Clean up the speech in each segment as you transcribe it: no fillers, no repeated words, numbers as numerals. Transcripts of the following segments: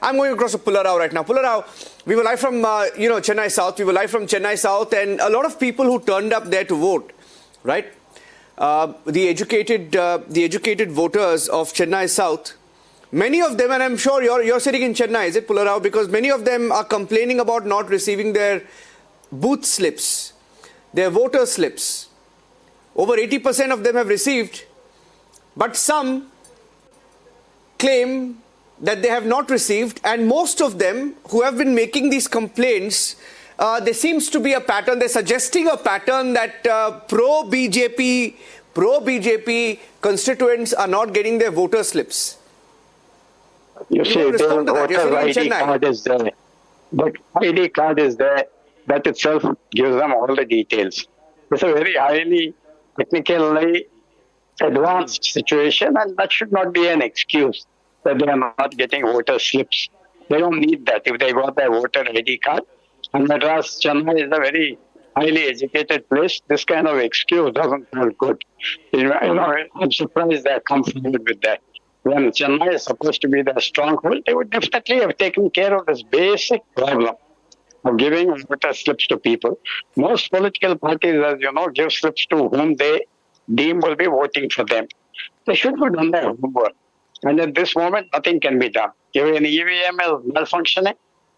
I'm going across to Pularao right now. Pularao, we were live from, Chennai South. We were live from Chennai South, and a lot of people who turned up there to vote, right? The educated voters of Chennai South, many of them, and I'm sure you're sitting in Chennai, is it, Pularao? Because many of them are complaining about not receiving their booth slips, their voter slips. Over 80% of them have received, but some claim that they have not received, and most of them who have been making these complaints, there seems to be a pattern. They're suggesting a pattern that pro-BJP constituents are not getting their voter slips. You see, the voter ID card is there. But ID card is there. That itself gives them all the details. It's a very highly technically advanced situation, and that should not be an excuse that they are not getting voter slips. They don't need that if they got their voter ID card. And Madras, Chennai is a very highly educated place. This kind of excuse doesn't feel good. I'm surprised they come forward with that. When Chennai is supposed to be their stronghold, they would definitely have taken care of this basic problem of giving voter slips to people. Most political parties, as you know, give slips to whom they deem will be voting for them. They should have done their homework. And at this moment, nothing can be done. If an EVM is malfunctioning,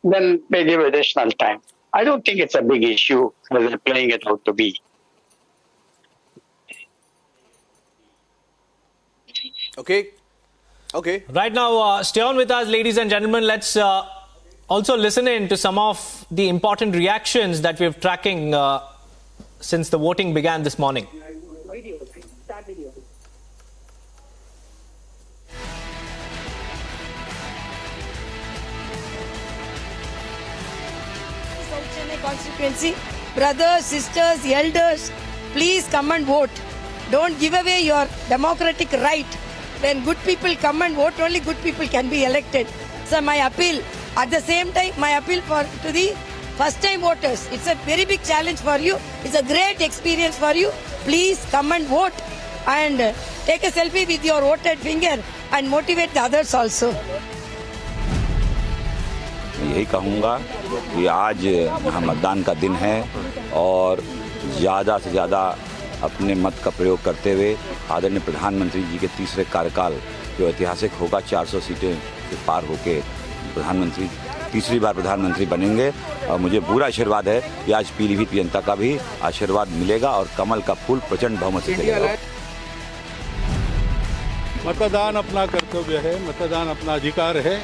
then they give additional time. I don't think it's a big issue as they're playing it out to be. Okay. Right now, stay on with us, ladies and gentlemen. Let's also listen in to some of the important reactions that we're tracking since the voting began this morning. Start video. South Chennai constituency, brothers, sisters, elders, please come and vote. Don't give away your democratic right. When good people come and vote, only good people can be elected. So my appeal, at the same time, my appeal to the first-time voters. It's a very big challenge for you. It's a great experience for you. Please come and vote and take a selfie with your voted finger and motivate the others also. यही कहूँगा कि आज मतदान का दिन है और ज़्यादा से ज़्यादा अपने मत का प्रयोग करते हुए आदरणीय प्रधानमंत्री जी के तीसरे कार्यकाल जो ऐतिहासिक होगा 400 सीटें से पार होके प्रधानमंत्री तीसरी बार प्रधानमंत्री बनेंगे और मुझे पूरा आशीर्वाद है कि आज पीलीभीत जनता का भी आशीर्वाद मिलेगा और कमल का फूल प्रचंड बहुमत से खिलेगा। मतदान अपना कर्तव्य है, मतदान अपना अधिकार है,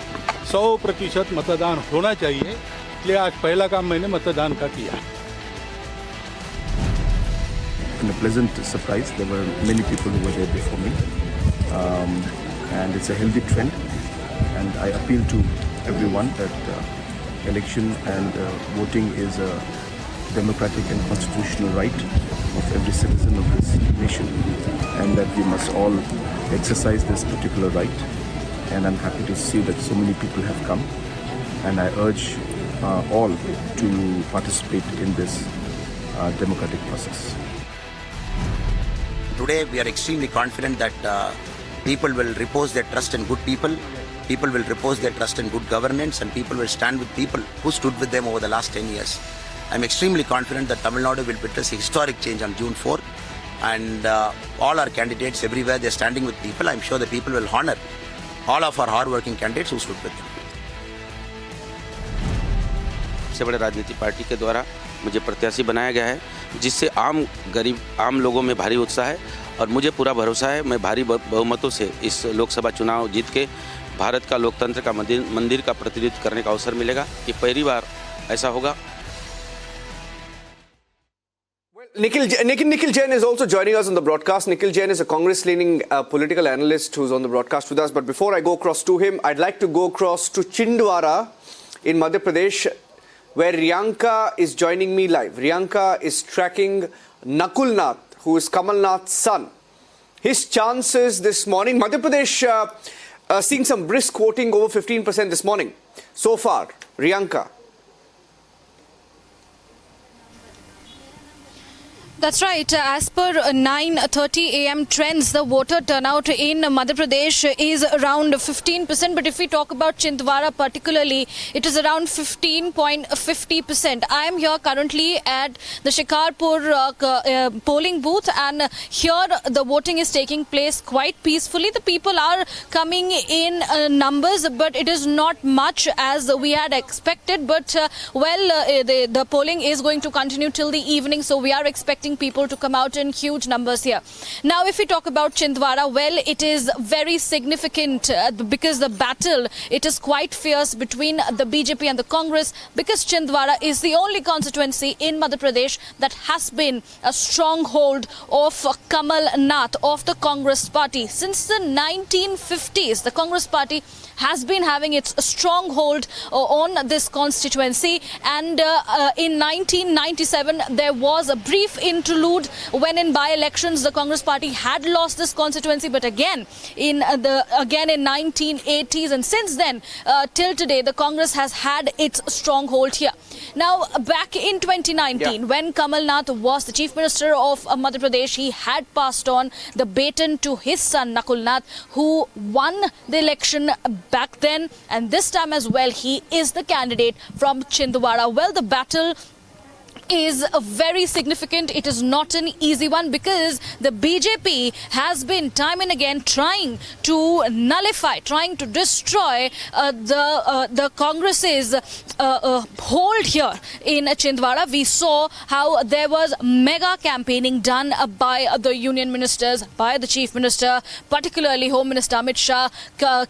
100% मतदान होना चाहिए। इसलिए आज पहला काम मैंने मतदान का किया। A pleasant surprise. There were many people who were there before me, and it's a healthy trend. And I appeal to everyone that election and voting is a democratic and constitutional right of every citizen of this nation, and that we must all exercise this particular right. And I'm happy to see that so many people have come, and I urge all to participate in this democratic process. Today we are extremely confident that people will repose their trust in good people, people will repose their trust in good governance, and people will stand with people who stood with them over the last 10 years. I'm extremely confident that Tamil Nadu will witness a historic change on June 4th, and all our candidates everywhere, they're standing with people. I'm sure the people will honor all of our hard-working candidates who stood with them. सबसे बड़े राजनीतिक party के द्वारा मुझे प्रत्याशी बनाया गया है, जिससे आम लोगों में भारी उत्साह है और मुझे पूरा भरोसा है मैं भारी बहुमतों से इस लोकसभा चुनाव जीत के भारत का लोकतंत्र का मंदिर का प्रतिनिधित्व करने का अवसर मिलेगा। ये पहली बार ऐसा होगा। Nikhil Jain is also joining us on the broadcast. Nikhil Jain is a Congress-leaning political analyst who's on the broadcast with us. But before I go across to him, I'd like to go across to Chhindwara in Madhya Pradesh, where Riyanka is joining me live. Riyanka is tracking Nakul Nath, who is Kamal Nath's son. His chances this morning, Madhya Pradesh seeing some brisk voting, over 15% this morning. So far, Riyanka. That's right. As per 9:30 a.m. trends, the voter turnout in Madhya Pradesh is around 15%. But if we talk about Chhindwara particularly, it is around 15.50%. I am here currently at the Shikarpur polling booth, and here the voting is taking place quite peacefully. The people are coming in numbers, but it is not much as we had expected. But the polling is going to continue till the evening, so we are expecting people to come out in huge numbers here. Now, if we talk about Chhindwara, well, it is very significant because the battle, it is quite fierce between the BJP and the Congress, because Chhindwara is the only constituency in Madhya Pradesh that has been a stronghold of Kamal Nath, of the Congress party. Since the 1950s, the Congress party has been having its stronghold on this constituency, and in 1997 there was a brief interlude when in by-elections the Congress party had lost this constituency, but again in 1980s, and since then till today the Congress has had its stronghold here. Now, back in 2019, when Kamal Nath was the Chief Minister of Madhya Pradesh, he had passed on the baton to his son Nakul Nath, who won the election back then, and this time as well he is the candidate from Chhindwara. Well, the battle is very significant. It is not an easy one, because the BJP has been time and again trying to nullify, trying to destroy the Congress's hold here in Chhindwara. We saw how there was mega campaigning done by the union ministers, by the Chief Minister, particularly Home Minister Amit Shah,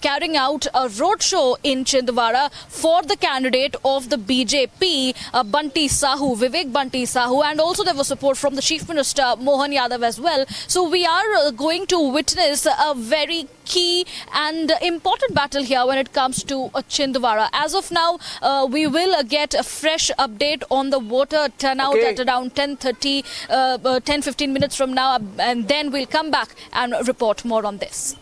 carrying out a roadshow in Chhindwara for the candidate of the BJP, Bunty Sahu, Vivek Bunty Sahu, and also there was support from the Chief Minister Mohan Yadav as well. So we are going to witness a very key and important battle here when it comes to Chhindwara. As of now, we will get a fresh update on the voter turnout at around 10-15 minutes from now, and then we'll come back and report more on this.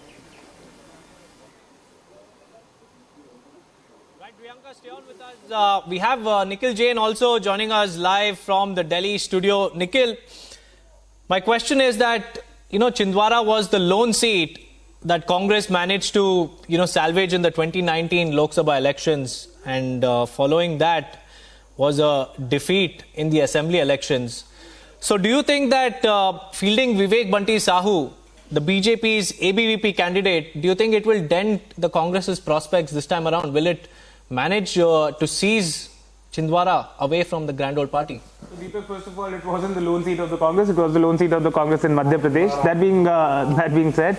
Stay on with us. We have Nikhil Jain also joining us live from the Delhi studio. Nikhil, my question is that, Chhindwara was the lone seat that Congress managed to, salvage in the 2019 Lok Sabha elections, and following that was a defeat in the assembly elections. So do you think that fielding Vivek Bunty Sahu, the BJP's ABVP candidate, do you think it will dent the Congress's prospects this time around? Will it manage to seize Chhindwara away from the grand old party? So Deepak, first of all, it wasn't the lone seat of the Congress, it was the lone seat of the Congress in Madhya Pradesh. That being said,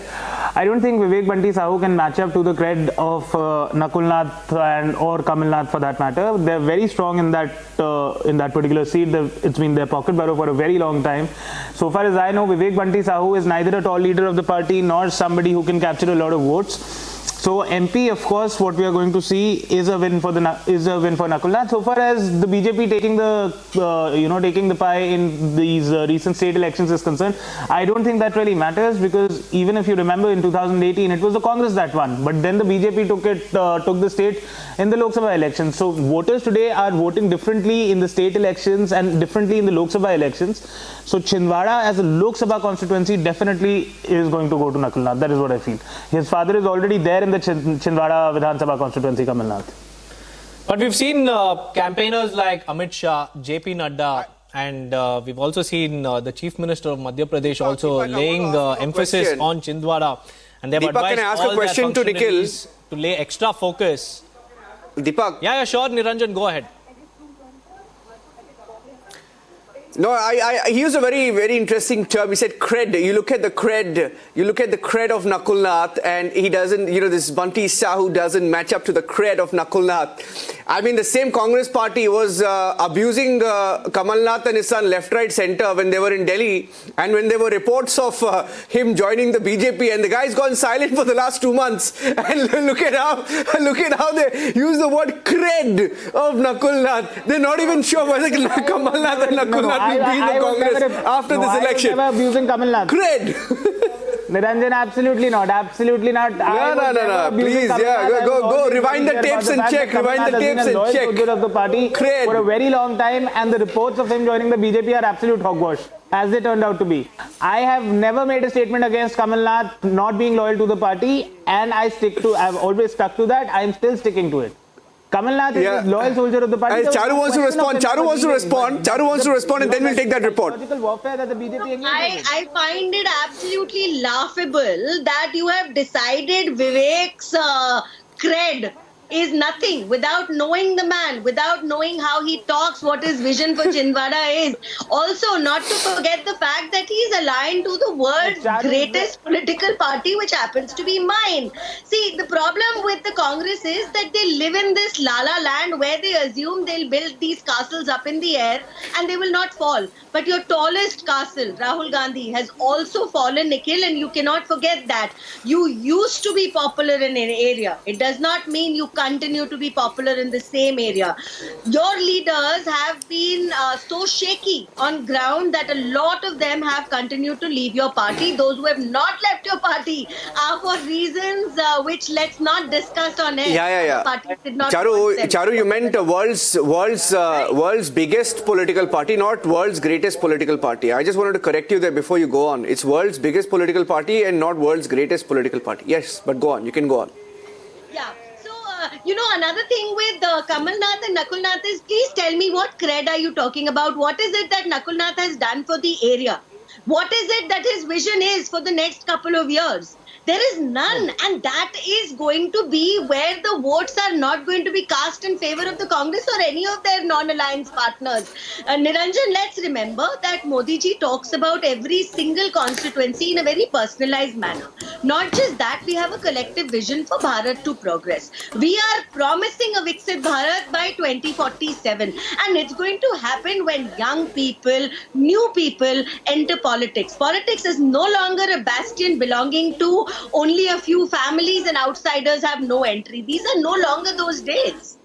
I don't think Vivek Bunty Sahu can match up to the cred of Nakul Nath or Kamal Nath for that matter. They're very strong in that particular seat. It's been their pocket borough for a very long time. So far as I know, Vivek Bunty Sahu is neither a tall leader of the party nor somebody who can capture a lot of votes. So MP, of course, what we are going to see is a win for Nakul Nath. So far as the BJP taking the pie in these recent state elections is concerned, I don't think that really matters, because even if you remember in 2018, it was the Congress that won, but then the BJP took the state in the Lok Sabha elections. So voters today are voting differently in the state elections and differently in the Lok Sabha elections. So Chhindwara as a Lok Sabha constituency definitely is going to go to Nakul Nath. That is what I feel. His father is already there in the Chhindwara Vidhan Sabha constituency, Kamal Nath. But we've seen campaigners like Amit Shah, JP Nadda, and we've also seen the Chief Minister of Madhya Pradesh also laying emphasis on Chhindwara, and they've advised all their functionaries to lay extra focus. Deepak? Yeah, sure, Niranjan, go ahead. No, he used a very, very interesting term. He said cred. You look at the cred. You look at the cred of Nakul Nath, and he doesn't, this Bunty Sahu doesn't match up to the cred of Nakul Nath. I mean, the same Congress party was abusing Kamal Nath and his son left, right, centre when they were in Delhi, and when there were reports of him joining the BJP, and the guy's gone silent for the last 2 months. And look at how they use the word cred of Nakul Nath. They're not even sure whether Kamal Nath and Nakul Nath will be in the Congress after this election. I was never abusing Kamal Nath. Cred. Niranjan, absolutely not. Absolutely not. No. Please, go. Rewind the tapes and check. Rewind the tapes and check. Of the party for a very long time, and the reports of him joining the BJP are absolute hogwash, as they turned out to be. I have never made a statement against Kamal Nath not being loyal to the party, and I've always stuck to that. I am still sticking to it. Kamal Nath is a loyal soldier of the party. Charu wants to respond. Charu wants to respond, and then we'll take that report. Warfare that the BJP I find it absolutely laughable that you have decided Vivek's cred is nothing without knowing the man, without knowing how he talks, what his vision for Chhindwara is. Also, not to forget the fact that he is aligned to the world's greatest political party, which happens to be mine. See, the problem with the Congress is that they live in this la-la land where they assume they'll build these castles up in the air and they will not fall. But your tallest castle, Rahul Gandhi, has also fallen, Nikhil, and you cannot forget that. You used to be popular in an area. It does not mean you continue to be popular in the same area. Your leaders have been so shaky on ground that a lot of them have continued to leave your party. Those who have not left your party are for reasons which let's not discuss on air. Yeah. Charu, you meant world's biggest political party, not world's greatest political party. I just wanted to correct you there before you go on. It's world's biggest political party and not world's greatest political party. Yes, but go on. You can go on. Yeah. Another thing with Kamal Nath and Nakul Nath is, please tell me what cred are you talking about? What is it that Nakul Nath has done for the area? What is it that his vision is for the next couple of years? There is none, and that is going to be where the votes are not going to be cast in favor of the Congress or any of their non-alliance partners. Niranjan, let's remember that Modi ji talks about every single constituency in a very personalized manner. Not just that, we have a collective vision for Bharat to progress. We are promising a Viksit Bharat by 2047, and it's going to happen when young people, new people enter politics. Politics is no longer a bastion belonging to only a few families, and outsiders have no entry. These are no longer those days.